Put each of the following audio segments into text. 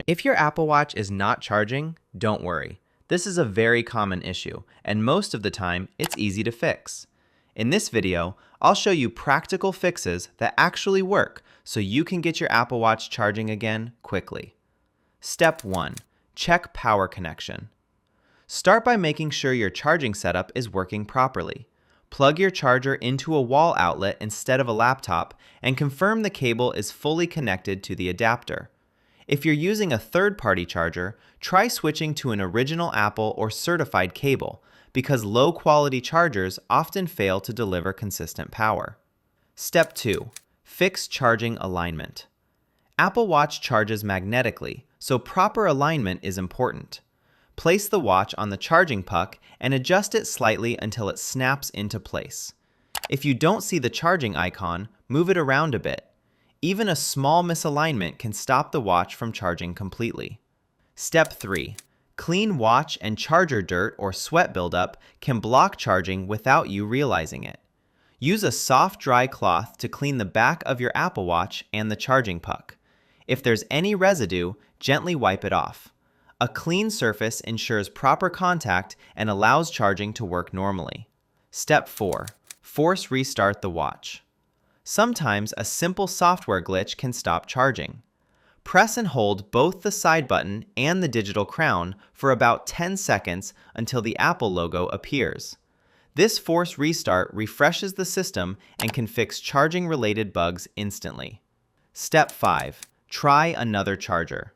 If your Apple Watch is not charging, don't worry. This is a very common issue, and most of the time, it's easy to fix. In this video, I'll show you practical fixes that actually work so you can get your Apple Watch charging again quickly. Step 1. Check power connection. Start by making sure your charging setup is working properly. Plug your charger into a wall outlet instead of a laptop and confirm the cable is fully connected to the adapter. If you're using a third-party charger, try switching to an original Apple or certified cable, because low-quality chargers often fail to deliver consistent power. Step 2. Fix charging alignment. Apple Watch charges magnetically, so proper alignment is important. Place the watch on the charging puck and adjust it slightly until it snaps into place. If you don't see the charging icon, move it around a bit. Even a small misalignment can stop the watch from charging completely. Step 3. Clean watch and charger dirt or sweat buildup can block charging without you realizing it. Use a soft, dry cloth to clean the back of your Apple Watch and the charging puck. If there's any residue, gently wipe it off. A clean surface ensures proper contact and allows charging to work normally. Step 4. Force restart the watch. Sometimes a simple software glitch can stop charging. Press and hold both the side button and the digital crown for about 10 seconds until the Apple logo appears. This force restart refreshes the system and can fix charging-related bugs instantly. Step 5. Try another charger.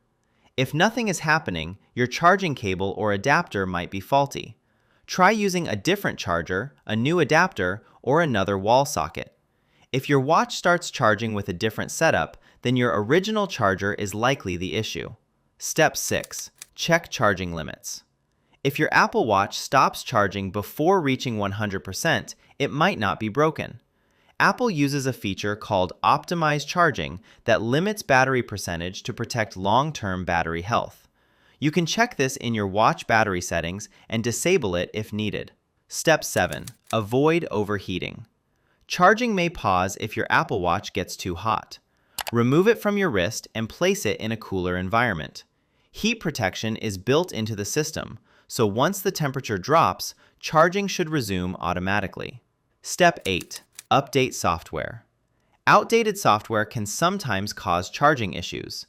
If nothing is happening, your charging cable or adapter might be faulty. Try using a different charger, a new adapter, or another wall socket. If your watch starts charging with a different setup, then your original charger is likely the issue. Step 6. Check charging limits. If your Apple Watch stops charging before reaching 100%, it might not be broken. Apple uses a feature called optimized charging that limits battery percentage to protect long-term battery health. You can check this in your watch battery settings and disable it if needed. Step 7. Avoid overheating. Charging may pause if your Apple Watch gets too hot. Remove it from your wrist and place it in a cooler environment. Heat protection is built into the system, so once the temperature drops, charging should resume automatically. Step 8. Update software. Outdated software can sometimes cause charging issues.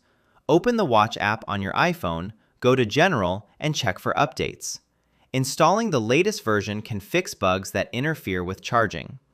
Open the Watch app on your iPhone, go to General, and check for updates. Installing the latest version can fix bugs that interfere with charging.